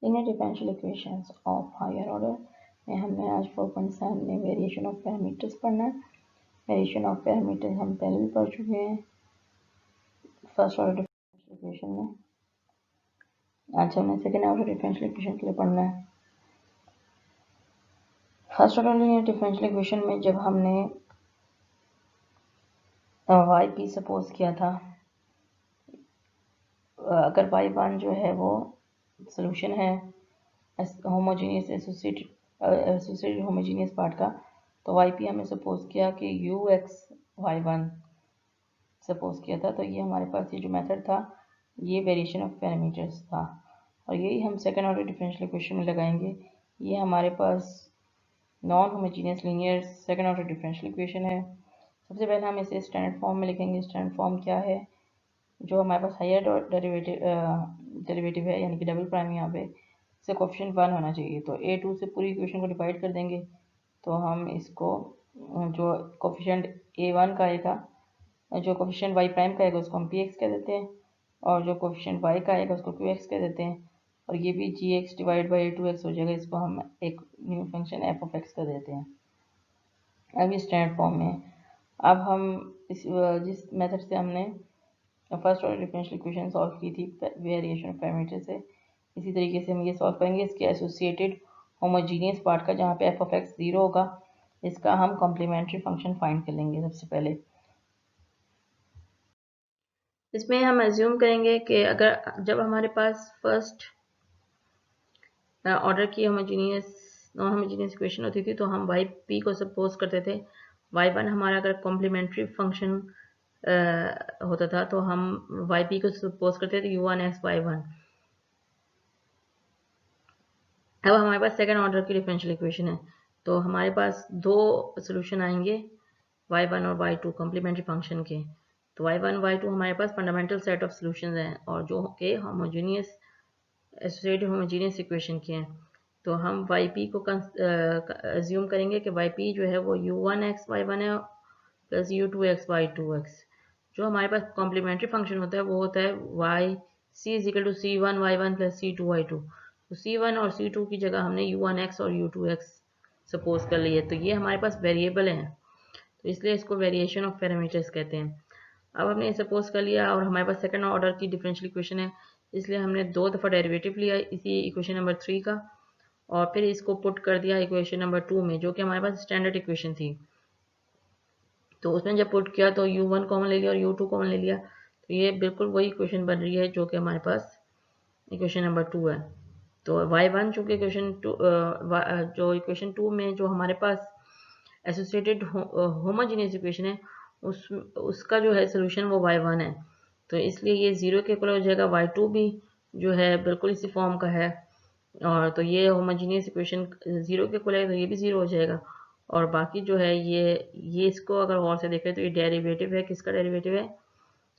Linear differential equations of higher order में हमने आज 4.7 में वेरिएशन ऑफ पैरामीटर्स पढ़ना है। वेरिएशन ऑफ पैरामीटर्स हम पहले भी पढ़ चुके हैं फर्स्ट ऑर्डर डिफरेंशियल इक्वेशन में। आज हमने सेकेंड ऑर्डर डिफरेंशियल इक्वेशन के लिए पढ़ना है। First order linear differential equation में जब हमने वाई पी सपोज किया था, अगर y1 जो है वो सोल्यूशन है होमोजेनियस एसोसिएटेड होमोजेनियस पार्ट का, तो yp हमने सपोज किया कि ux y1 सपोज किया था। तो ये हमारे पास ये जो मेथड था ये वेरिएशन ऑफ पैरामीटर्स था, और यही हम सेकेंड ऑर्डर डिफरेंशियल इक्वेशन में लगाएंगे। ये हमारे पास non homogeneous linear second order differential equation है। सबसे पहले हम इसे स्टैंडर्ड फॉर्म में लिखेंगे। स्टैंडर्ड फॉर्म क्या है? जो हमारे पास हायर डेरिवेटिव है यानी कि डबल प्राइम, यहाँ पे इससे कोफिशिएंट 1 होना चाहिए। तो a2 से पूरी इक्वेशन को डिवाइड कर देंगे, तो हम इसको जो कोफिशिएंट a1 का आएगा, जो कोफिशिएंट y प्राइम का आएगा उसको हम px कह देते हैं, और जो कोफिशिएंट y का आएगा उसको qx कह देते हैं, और ये भी gx डिवाइड बाई a2x हो जाएगा। इसको हम एक new function f of x कर देते हैं। अब ये स्टैंडर्ड फॉर्म में। अब हम जिस मेथड से हमने first order differential equation solve की थी वेरिएशन ऑफ पैरामीटर से, इसी तरीके से हम ये सॉल्व करेंगे इसके एसोसिएटेड होमोजीनियस पार्ट का, जहाँ पे एफ ऑफ एक्स 0 होगा। इसका हम कॉम्प्लीमेंट्री फंक्शन फाइंड कर लेंगे। सबसे पहले इसमें हम एज्यूम करेंगे कि अगर जब हमारे पास फर्स्ट ऑर्डर की नॉन होमोजीनियस इक्वेशन होती थी, तो हम वाई पी को सपोज करते थे। y1 हमारा अगर कॉम्प्लीमेंट्री फंक्शन होता था तो हम वाई पी को सपोज करते थे u1x y1। अब हमारे पास सेकेंड ऑर्डर की डिफरेंशियल इक्वेशन है, तो हमारे पास दो सोल्यूशन आएंगे y1 और y2 कॉम्प्लीमेंट्री फंक्शन के। तो y1 y2 हमारे पास फंडामेंटल सेट ऑफ सोल्यूशंस हैं, और जो के होमोजेनियस एसोसिएटेड होमोजेनियस इक्वेशन के हैं। तो हम yp को अज्यूम करेंगे कि yp जो है वो u1x y1 है प्लस u2x y2x। जो हमारे पास कॉम्प्लीमेंट्री फंक्शन होता है वो होता है y c is equal to c1 y1 plus c2 y2। तो c1 और c2 की जगह हमने u1x और u2x सपोज कर लिए। तो ये हमारे पास वेरिएबल हैं, तो इसलिए इसको वेरिएशन ऑफ पैरामीटर्स कहते हैं। अब हमने सपोज कर लिया, और हमारे पास सेकंड ऑर्डर की डिफरेंशियल इक्वेशन है, इसलिए हमने दो दफ़ा डेरिवेटिव लिया इसी इक्वेशन नंबर 3 का, और फिर इसको पुट कर दिया इक्वेशन नंबर 2 में, जो कि हमारे पास स्टैंडर्ड इक्वेशन थी। तो उसमें जब पुट किया तो u1 कॉमन ले लिया और u2 कॉमन ले लिया, तो ये बिल्कुल वही इक्वेशन बन रही है जो कि हमारे पास इक्वेशन नंबर 2 है। तो y1 चूँकि इक्वेशन 2 जो इक्वेशन 2 में जो हमारे पास एसोसिएटेड होमोजेनियस इक्वेशन है उसका जो है सोल्यूशन वो y1 है, तो इसलिए ये 0 के इक्वल हो जाएगा। y2 भी जो है बिल्कुल इसी फॉर्म का है, और तो ये होमोजेनियस इक्वेशन 0 के इक्वल है, तो ये भी 0 हो जाएगा। और बाकी जो है ये इसको अगर और से देखें तो ये डेरिवेटिव है। किसका डेरिवेटिव है?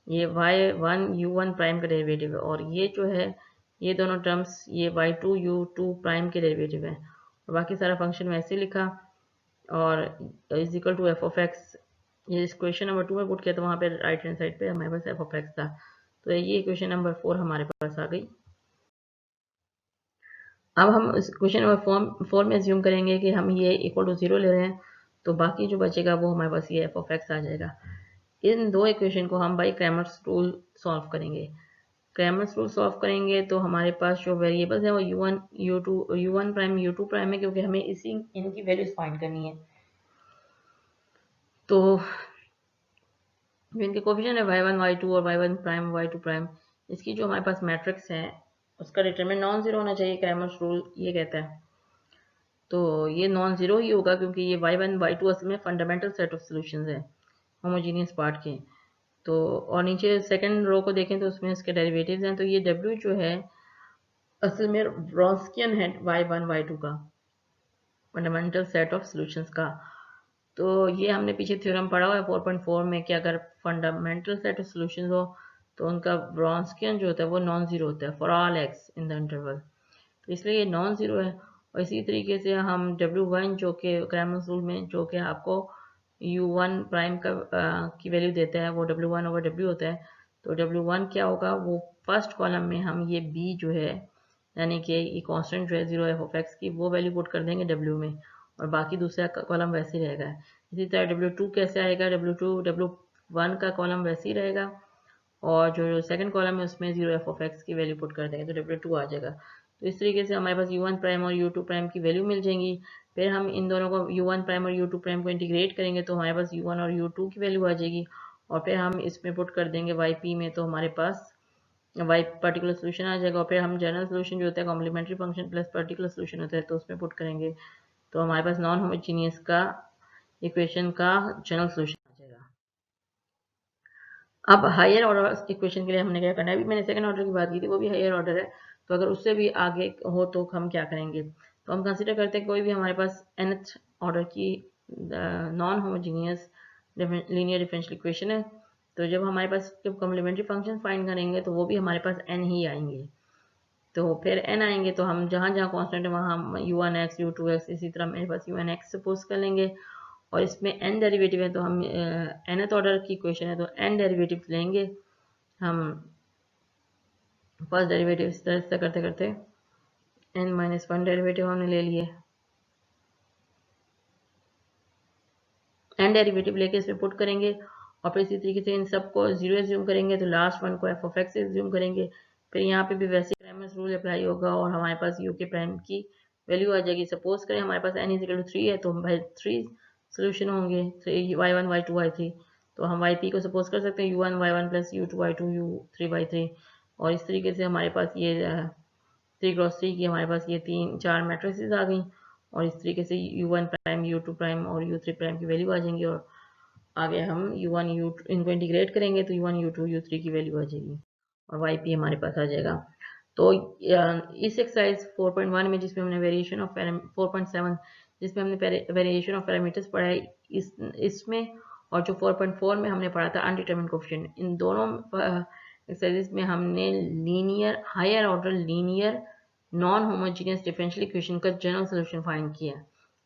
ये y1 u1 प्राइम का डेरिवेटिव है, और ये जो है ये दोनों टर्म्स ये y2 u2 प्राइम के डेरिवेटिव है, और बाकी सारा फंक्शन वैसे लिखा, और is equal to F of X. ये इस क्वेश्चन नंबर 2 में पुट किया तो वहाँ पे राइट हैंड साइड पे हमारे पास एफ ऑफ एक्स था। तो ये क्वेश्चन नंबर 4 हमारे पास आ गई। अब हम इस क्वेश्चन नंबर 4 में एज्यूम करेंगे कि हम ये इक्वल टू 0 ले रहे हैं, तो बाकी जो बचेगा वो हमारे पास ये एफ ऑफ एक्स आ जाएगा। इन दो इक्वेशन को हम बाई क्रैमर्स रूल सॉल्व करेंगे। क्रैमर्स रूल सॉल्व करेंगे तो हमारे पास जो वेरिएबल्स हैं वो u1 प्राइम u2 प्राइम है, क्योंकि हमें इनकी वैल्यूज फाइंड करनी है। तो जो इनके कोफिशिएंट है y1 y2 और y1 प्राइम y2 प्राइम, इसकी जो हमारे पास मैट्रिक्स है उसका डिटरमिनेंट नॉन जीरो होना चाहिए। क्रैमर्स रूल ये कहता है, तो ये नॉन जीरो ही होगा क्योंकि ये y1 y2 असल में फंडामेंटल सेट ऑफ सॉल्यूशंस है होमोजेनियस पार्ट के। तो और नीचे सेकंड रो को देखें तो उसमें इसके डेरिवेटिव्स हैं, तो ये w जो है असल में व्रॉन्स्कियन है y1 y2 का फंडामेंटल सेट ऑफ सॉल्यूशंस का। तो ये हमने पीछे थ्योरम पढ़ा हुआ है 4.4 में कि अगर फंडामेंटल सेट ऑफ सॉल्यूशंस हो तो उनका व्रॉन्स्कियन जो होता है वो नॉन जीरो होता है for all x in the interval, तो इसलिए ये नॉन जीरो है। और इसी तरीके से हम w1 जो कि क्रैमर्स रूल में जो कि आपको u1 प्राइम का की वैल्यू देता है वो w1 ओवर w होता है। तो w1 क्या होगा, वो फर्स्ट कॉलम में हम ये b जो है यानी कि ये कांस्टेंट जो है 0 एफ ऑफ एक्स की वो वैल्यू पुट कर देंगे डब्ल्यू में, और बाकी दूसरा कॉलम वैसे ही रहेगा। इसी तरह W2 कैसे आएगा, W1 का कॉलम वैसे ही रहेगा, और जो सेकंड कॉलम है उसमें 0 एफ ऑफ एक्स की वैल्यू पुट कर देंगे तो W2 आ जाएगा। तो इस तरीके से हमारे पास U1 प्राइम और U2 प्राइम की वैल्यू मिल जाएंगी। फिर हम इन दोनों को U1 प्राइम और U2 प्राइम को इंटीग्रेट करेंगे तो हमारे पास U1 और U2 की वैल्यू आ जाएगी, और फिर हम इसमें पुट कर देंगे YP में, तो हमारे पास वाई पर्टिकुलर सोल्यूशन आ जाएगा। और फिर हम जनरल सोल्यूशन जो होता है complementary function plus particular solution होता है तो उसमें पुट करेंगे, तो हमारे पास नॉन होमोजीनियस का इक्वेशन का जनरल सोल्यूशन आ जाएगा। अब हायर ऑर्डर इक्वेशन के लिए हमने क्या करना है, अभी मैंने सेकंड ऑर्डर की बात की थी, वो भी हायर ऑर्डर है, तो अगर उससे भी आगे हो तो हम क्या करेंगे, तो हम कंसिडर करते हैं कोई भी हमारे पास nth ऑर्डर की non homogeneous linear differential equation है, तो जब हमारे पास जब कॉम्प्लीमेंट्री फंक्शन फाइंड करेंगे तो वो भी हमारे पास n ही आएंगे। तो फिर n आएंगे तो हम जहाँ जहाँ कांस्टेंट है वहाँ हम u1x u2x इसी तरह मेरे पास un(x) सपोज कर लेंगे, और इसमें n डेरिवेटिव है तो हम nth ऑर्डर की इक्वेशन है तो n डेरिवेटिव लेंगे हम। फर्स्ट डेरिवेटिव इस तरह से करते करते n-1 डेरिवेटिव हमने ले लिए, n डेरिवेटिव लेके इसमें पुट करेंगे, और फिर इसी तरीके से इन सबको 0 एज्यूम करेंगे तो लास्ट वन को f ऑफ x एज्यूम करेंगे। फिर यहाँ पे भी वैसे प्राइमस रूल अप्लाई होगा और हमारे पास u के प्राइम की वैल्यू आ जाएगी। सपोज करें हमारे पास n इक्वल टू 3 है तो भाई 3 सोल्यूशन होंगे, y1 y2 y3, तो हम yp को सपोज कर सकते हैं u1 y1 plus u2 y2 u3 y3, और इस तरीके से हमारे पास ये 3x3 की हमारे पास ये 3-4 मैट्रिसेस आ गई, और इस तरीके से u1 प्राइम u2 प्राइम और u3 प्राइम की वैल्यू आ जाएंगी, और आगे हम u1 u2 इनको इंटीग्रेट करेंगे तो u1 u2 u3 की वैल्यू आ जाएगी, और yp हमारे पास आ जाएगा। तो इस एक्सरसाइज 4.1 में जिसमें हमने वेरिएशन ऑफ 4.7 जिसमें हमने वेरिएशन ऑफ पैरामीटर्स पढ़ा है इसमें, और जो 4.4 में हमने पढ़ा था अनडिटरमिन्ड कोएफिशिएंट, इन दोनों एक्सरसाइजेस में हमने linear higher order linear non homogeneous differential equation का जनरल सोल्यूशन फाइंड किया।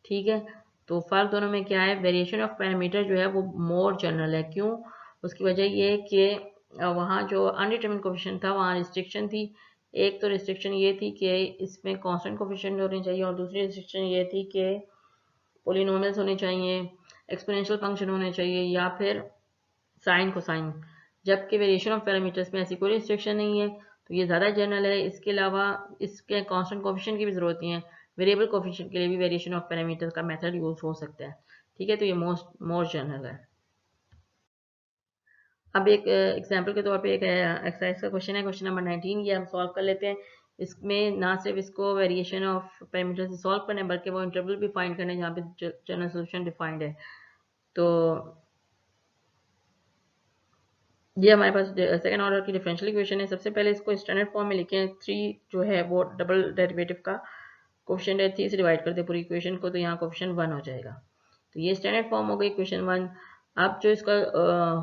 ठीक है, तो फर्क दोनों में क्या है, वेरिएशन ऑफ पैरामीटर जो है वो मोर जनरल है। क्यों, उसकी वजह ये है कि वहाँ जो अनडिटरमिन्ड कोएफिशिएंट था वहाँ रिस्ट्रिक्शन थी। एक तो रिस्ट्रिक्शन ये थी कि इसमें कांस्टेंट कोएफिशिएंट होने चाहिए, और दूसरी रिस्ट्रिक्शन ये थी कि पोलिनोमियल्स होने चाहिए, एक्सपोनेंशियल फंक्शन होने चाहिए, या फिर साइन कोसाइन। जबकि वेरिएशन ऑफ पैरामीटर्स में ऐसी कोई रिस्ट्रिक्शन नहीं है, तो ये ज़्यादा जनरल है। इसके अलावा इसके कांस्टेंट कोएफिशिएंट की भी ज़रूरत नहीं है, वेरिएबल कोएफिशिएंट के लिए भी वेरिएशन ऑफ पैरामीटर्स का मेथड यूज हो सकता है। ठीक है, तो ये मोर जनरल है। अब एक एग्जांपल के तौर पे एक एक्सरसाइज का क्वेश्चन है, क्वेश्चन नंबर 19, ये हम सॉल्व कर लेते हैं। इसमें ना सिर्फ इसको वेरिएशन ऑफ पैरामीटर से सॉल्व करना है बल्कि वो इंटरवल भी फाइंड करना है जहाँ पे जनरल सोल्यूशन डिफाइंड है। तो ये हमारे पास सेकंड ऑर्डर की डिफरेंशियल इक्वेशन है। सबसे पहले इसको स्टैंडर्ड फॉर्म में लिखें। 3 जो है वो डबल डेरिवेटिव का कोएफिशिएंट है, 3 से डिवाइड करते पूरी इक्वेशन को, तो यहाँ कोएफिशिएंट 1 हो जाएगा। तो ये स्टैंडर्ड फॉर्म हो गई इक्वेशन 1। अब जो इसका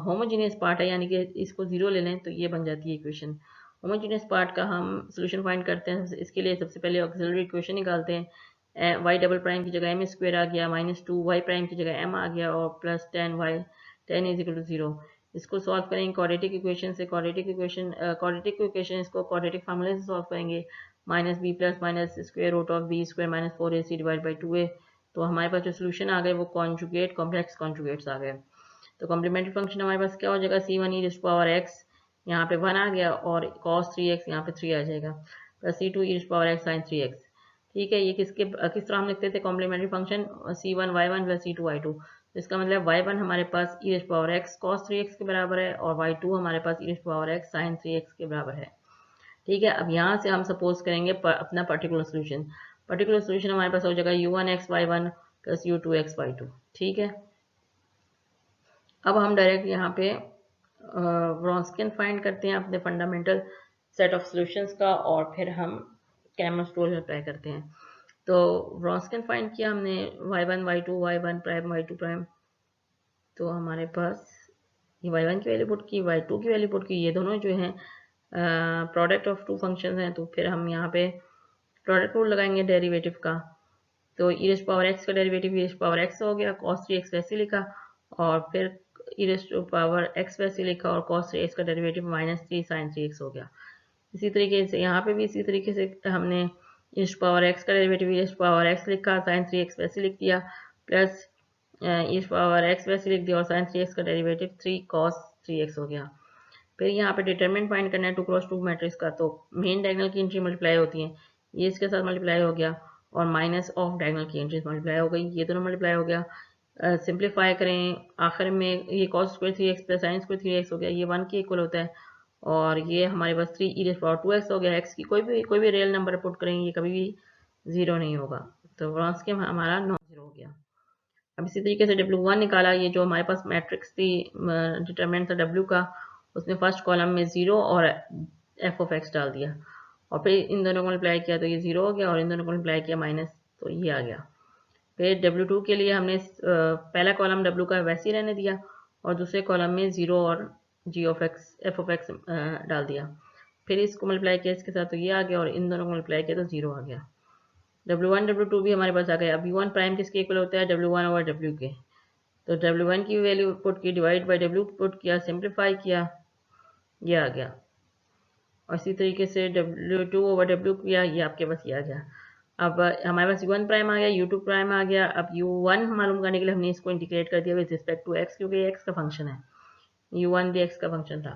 होमोजीनियस पार्ट है यानी कि इसको 0 ले लें तो ये बन जाती है इक्वेशन। होमोजीनियस पार्ट का हम सोल्यूशन फाइंड करते हैं। इसके लिए सबसे पहले ऑक्सिलरी इक्वेशन निकालते हैं। y डबल प्राइम की जगह m स्क्वायर आ गया, -2 y प्राइम की जगह m आ गया, और प्लस 10 इज इक्वल टू 0। इसको सॉल्व करेंगे क्वाड्रेटिक इक्वेशन से। क्वाड्रेटिक इक्वेशन इसको क्वाड्रेटिक फार्मूले से सॉल्व करेंगे। -b plus minus square root of b square minus 4ac divide by 2a। तो हमारे पास जो सोल्यूशन आ गए वो कॉन्जुगेट कॉम्प्लेक्स कॉन्जुगेट्स आ गए। तो कॉम्प्लीमेंट्री फंक्शन हमारे पास क्या हो जाएगा, c1 e पावर x, यहाँ पे 1 आ गया, और cos 3x यहाँ पे 3 आ जाएगा, plus c2 e power x sin 3x। ठीक है, ये किस तरह हम लिखते थे complementary function, c1 y1 plus c2 y2। तो इसका मतलब y1 हमारे पास e power x cos 3x के बराबर है, और y2 हमारे पास e power x sin 3x के बराबर है। ठीक है, अब यहाँ से हम सपोज करेंगे अपना पर्टिकुलर सोल्यूशन। पर्टिकुलर सोल्यूशन हमारे पास हो जाएगा u1x y1 plus u2x y2। ठीक है, अब हम डायरेक्ट यहाँ पे व्रॉन्स्कियन फाइंड करते हैं अपने फंडामेंटल सेट ऑफ सॉल्यूशंस का, और फिर हम कैमर्स रूल अप्लाई करते हैं। तो व्रॉन्स्कियन फाइंड किया हमने y1 y2 y1 prime y2 prime, तो हमारे पास ये y1 की वैल्यू पुट की, y2 की वैल्यू पुट की, ये दोनों जो हैं प्रोडक्ट ऑफ टू फंक्शंस हैं, तो फिर हम यहाँ पे प्रोडक्ट रूल लगाएंगे डेरिवेटिव का। तो e पावर x का डेरिवेटिव e पावर x हो गया, cos 3x वैसे लिखा, और फिर e पावर x वैसे लिखा, और cos 3x का डेरिवेटिव -3 sin 3x हो गया। इसी तरीके से यहाँ पे भी इसी तरीके से हमने e पावर x का डेरिवेटिव e पावर x लिखा, sin 3x वैसे लिख दिया, प्लस e पावर x वैसे लिख दिया और sin 3x का डेरिवेटिव 3 cos 3x हो गया। फिर यहाँ पे डिटरमिनेंट फाइंड करना है 2 क्रॉस 2 मैट्रिक्स का, तो मेन डायगोनल की एंट्री मल्टीप्लाई होती है, ये इसके साथ मल्टीप्लाई हो गया और माइनस ऑफ डायगोनल की एंट्रीज मल्टीप्लाई हो गई, ये दोनों मल्टीप्लाई हो गया। सिंप्लीफाई करें, आखिर में ये cos square 3x plus sin square 3x हो गया, ये 1 के इक्वल होता है और ये हमारे पास 3 e पावर 2x हो गया। x की कोई भी रियल नंबर पुट करेंगे ये कभी भी 0 नहीं होगा, तो वॉन्स के हमारा नॉन 0 हो गया। अब इसी तरीके से W1 निकाला, ये जो हमारे पास मैट्रिक्स थी डिटरमिनेंट था W का, उसमें फर्स्ट कॉलम में 0 और f ऑफ x डाल दिया और फिर इन दोनों को मल्टीप्लाई किया तो ये 0 हो गया और इन दोनों को मल्टीप्लाई किया माइनस, तो ये आ गया। फिर W2 के लिए हमने पहला कॉलम W का वैसे ही रहने दिया और दूसरे कॉलम में 0 और f ऑफ x डाल दिया, फिर इसको मल्टीप्लाई किया इसके साथ तो ये आ गया और इन दोनों को मल्टीप्लाई किया तो 0 आ गया। W1 W2 भी हमारे पास आ गया। अब V1 प्राइम किसके इक्वल होता है, W1 ओवर W के, तो W1 की वैल्यू पुट की, डिवाइड बाय W पुट किया, सिंप्लीफाई किया, ये आ गया और इसी तरीके से W2 ओवर W किया, ये आपके पास ये आ गया। अब हमारे पास U1 प्राइम आ गया, U2 प्राइम आ गया। अब U1 मालूम करने के लिए हमने इसको इंटीग्रेट कर दिया विद रिस्पेक्ट टू x, क्योंकि ये x का फंक्शन है, U1 भी x का फंक्शन था।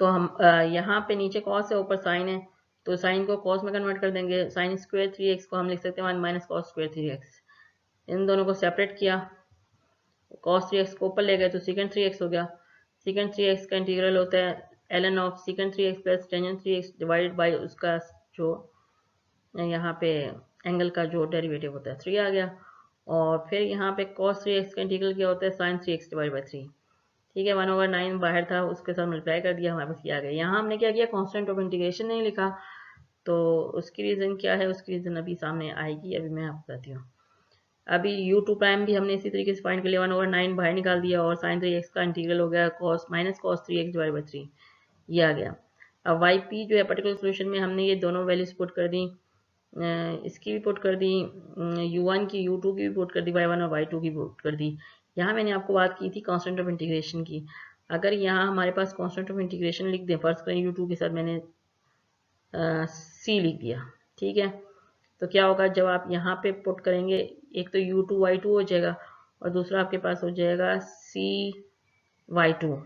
तो हम यहाँ पे नीचे cos है, ऊपर साइन है, तो साइन को cos में कन्वर्ट कर देंगे। साइन स्क्वायर 3x को हम लिख सकते हैं 1 माइनस कॉस स्क्वायर 3x। इन दोनों को सेपरेट किया, cos 3x को ऊपर ले गए तो secant 3x हो गया। secant 3x का इंटीग्रल होता है ln of secant 3x plus tangent 3x divide by उसका जो यहाँ पे एंगल का जो डेरिवेटिव होता है 3 आ गया। और फिर यहाँ पे cos 3x का इंटीग्रल क्या होता है, sin 3x डिवाइड बाई 3, ठीक है। 1/9 बाहर था, उसके साथ मल्टीप्लाई कर दिया, हमारे पास ये आ गया। यहाँ हमने क्या किया, कांस्टेंट ऑफ इंटीग्रेशन नहीं लिखा, तो उसकी रीज़न क्या है, उसकी रीज़न अभी सामने आएगी, अभी मैं आपको बताती हूँ। अभी U2 प्राइम भी हमने इसी तरीके से फाइंड कर लिया, 1/9 बाहर निकाल दिया और sin 3x का इंटीग्रल हो गया minus cos 3x divide by 3, ये आ गया। अब YP जो है पर्टिकुलर सोल्यूशन में हमने ये दोनों वैल्यूज पुट कर दी, इसकी भी पुट कर दी, U1 की U2 की भी पुट कर दी, Y1 और Y2 की पुट कर दी। यहाँ मैंने आपको बात की थी कांस्टेंट ऑफ इंटीग्रेशन की। अगर यहाँ हमारे पास कांस्टेंट ऑफ इंटीग्रेशन लिख दें, फर्स्ट करें U2 के साथ मैंने C लिख दिया, ठीक है, तो क्या होगा जब आप यहाँ पे पुट करेंगे, एक तो U2 Y2 हो जाएगा और दूसरा आपके पास हो जाएगा C Y2।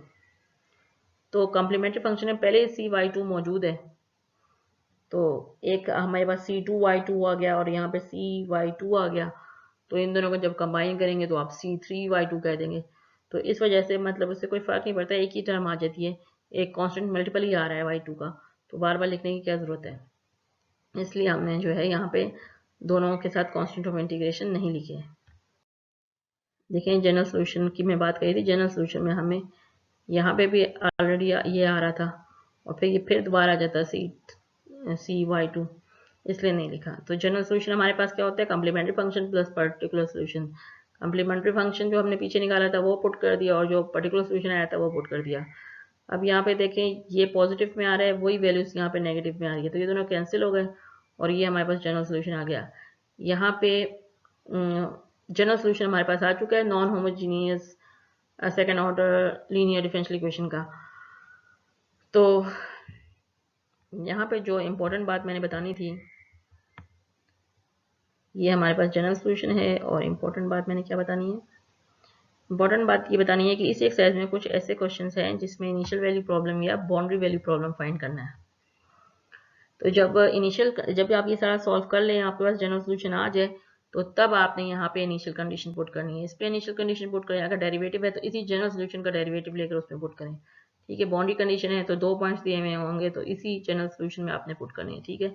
तो कॉम्प्लीमेंट्री फंक्शन में पहले ही C Y2 मौजूद है, तो एक हमारे पास C2 Y2 आ गया और यहाँ पे C Y2 आ गया, तो इन दोनों को जब कंबाइन करेंगे तो आप C3 Y2 कह देंगे। तो इस वजह से मतलब उससे कोई फ़र्क नहीं पड़ता, एक ही टर्म आ जाती है, एक कांस्टेंट मल्टीपल ही आ रहा है Y2 का, तो बार बार लिखने की क्या ज़रूरत है। इसलिए हमने जो है यहाँ पे दोनों के साथ कांस्टेंट ऑफ इंटीग्रेशन नहीं लिखे है। देखें जनरल सोल्यूशन की मैं बात करी थी, जनरल सोल्यूशन में हमें यहाँ पे भी ऑलरेडी ये आ रहा था और फिर ये फिर दोबारा आ जाता C Y2, इसलिए नहीं लिखा। तो जनरल सोल्यूशन हमारे पास क्या होता है, complementary function plus particular solution. Complementary function जो हमने पीछे निकाला था वो पुट कर दिया और जो पर्टिकुलर सोल्यूशन आया था वो पुट कर दिया। अब यहाँ पे देखें ये पॉजिटिव में आ रहा है, वही वैल्यूज यहाँ पे नेगेटिव में आ रही है, तो ये दोनों कैंसिल हो गए और ये हमारे पास जनरल सोल्यूशन आ गया। यहाँ पे जनरल सोल्यूशन हमारे पास आ चुका है non homogeneous second order linear differential equation का। तो यहाँ पे जो इम्पोर्टेंट बात मैंने बतानी थी, ये हमारे पास जनरल सोल्यूशन है और इम्पोर्टेंट बात मैंने क्या बतानी है, इम्पोर्टेंट बात ये बतानी है कि इस एक्सरसाइज में कुछ ऐसे क्वेश्चंस हैं जिसमें इनिशियल वैल्यू प्रॉब्लम या बाउंड्री वैल्यू प्रॉब्लम फाइंड करना है। तो जब आप ये सारा सॉल्व कर लें, आपके पास जनरल सोल्यूशन आ जाए, तो तब आपने यहाँ पे इनिशियल कंडीशन पुट करनी है। इस पर इनिशियल कंडीशन पुट करें, अगर डेरिवेटिव है तो इसी जनरल सोल्यूशन का डेरिवेटिव लेकर उसमें पुट करें, ठीक है। बाउंड्री कंडीशन है तो 2 पॉइंट्स दिए हुए होंगे तो इसी जनरल सोल्यूशन में आपने पुट करनी है, ठीक है।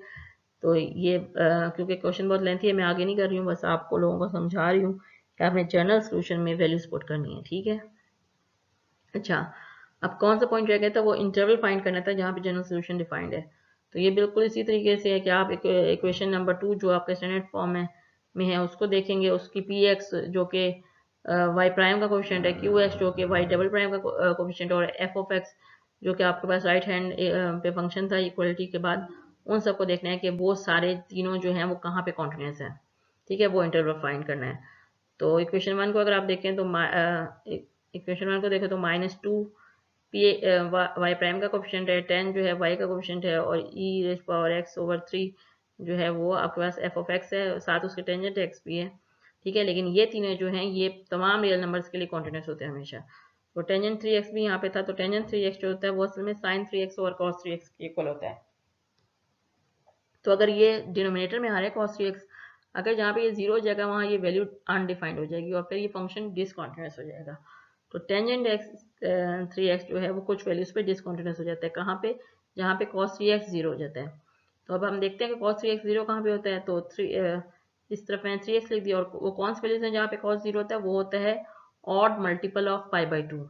तो ये क्योंकि क्वेश्चन बहुत लेंथी है, मैं आगे नहीं कर रही हूँ, बस आपको लोगों को समझा रही हूँ कि आपने जनरल सोल्यूशन में वैल्यूज पुट करनी है, ठीक है। अच्छा, अब कौन सा पॉइंट रह गया था, वो इंटरवल फाइंड करना था जहाँ पे जनरल सोल्यूशन डिफाइंड है। तो ये बिल्कुल इसी तरीके से है कि आप इक्वेशन नंबर 2 जो आपके स्टैंडर्ड फॉर्म में है उसको देखेंगे, उसकी Px जो कि y प्राइम का कोफिशिएंट है, Qx जो कि y डबल प्राइम का कोफिशिएंट और f ऑफ x जो कि आपके पास राइट हैंड पे फंक्शन था इक्वलिटी के बाद, उन सबको देखना है कि वो सारे तीनों जो हैं वो कहाँ पे कॉन्टिन्यूस है, ठीक है, वो इंटरवल फाइंड करना है। तो इक्वेशन 1 को अगर आप देखें तो इक्वेशन 1 को देखें तो -2 पी वाई प्राइम का कोफिशिएंट है, 10 जो है वाई का कोफिशिएंट है, और e raise power x over 3 जो है वो आपके पास एफ ऑफ एक्स है, साथ उसके टेंजेंट एक्स भी है। ठीक है, लेकिन ये तीनों जो हैं ये तमाम रियल नंबर्स के लिए कॉन्टिन्यूस होते हैं हमेशा। तो टेंजेंट 3x भी यहाँ पे था, तो टेंजेंट 3x जो होता है वो असल में sign 3x over cos 3x के इक्वल होता है। तो अगर ये डिनोमिनेटर में आ रहा है cos 3x, अगर जहाँ पे ये जीरो हो जाएगा वहाँ ये वैल्यू अनडिफाइंड हो जाएगी और फिर ये फंक्शन डिसकॉन्टिन्यूस हो जाएगा। तो टेंजेंट एक्स 3x जो है वो कुछ वैल्यूज पे डिसकॉन्टिन्यूस हो जाता है, कहाँ पे, जहाँ पे cos 3x जीरो हो जाता है। तो अब हम देखते हैं कि cos 3x जीरो कहाँ पे होता है, तो इस तरफ मैंने 3x लिख दिया, और वो कौन सी वैल्यूज है जहाँ पे cos जीरो होता है, वो होता है ऑड मल्टीपल ऑफ पाई/2।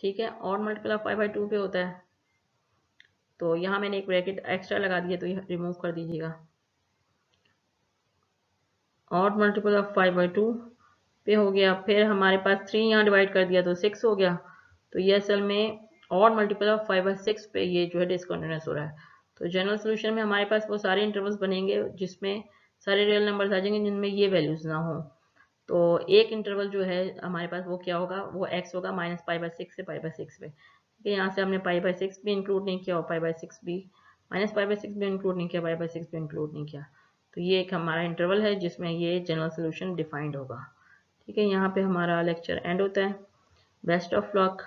ठीक है, ऑड मल्टीपल ऑफ पाई/2 पे होता है। तो यहाँ मैंने एक ब्रैकेट एक्स्ट्रा लगा दिया, तो ये रिमूव कर दीजिएगा। ऑड मल्टीपल ऑफ 5/2 पे हो गया, फिर हमारे पास 3 यहाँ डिवाइड कर दिया तो 6 हो गया। तो ये असल में ऑड मल्टीपल ऑफ 5/6 पे ये जो है डिसकंटिन्यूअस हो रहा है। तो जनरल सोल्यूशन में हमारे पास वो सारे इंटरवल्स बनेंगे जिसमें सारे रियल नंबर्स आ जाएंगे जिनमें ये वैल्यूज ना हो। तो एक इंटरवल जो है हमारे पास वो क्या होगा, वो x होगा -π/6 से π/6 पे। ठीक है, यहाँ से हमने π/6 भी इंक्लूड नहीं किया और π/6 भी, -π/6 भी इंक्लूड नहीं किया, π/6 भी इंक्लूड नहीं किया। तो ये एक हमारा इंटरवल है जिसमें ये जनरल सोल्यूशन डिफाइंड होगा। ठीक है, यहाँ पे हमारा लेक्चर एंड होता है। Best of luck.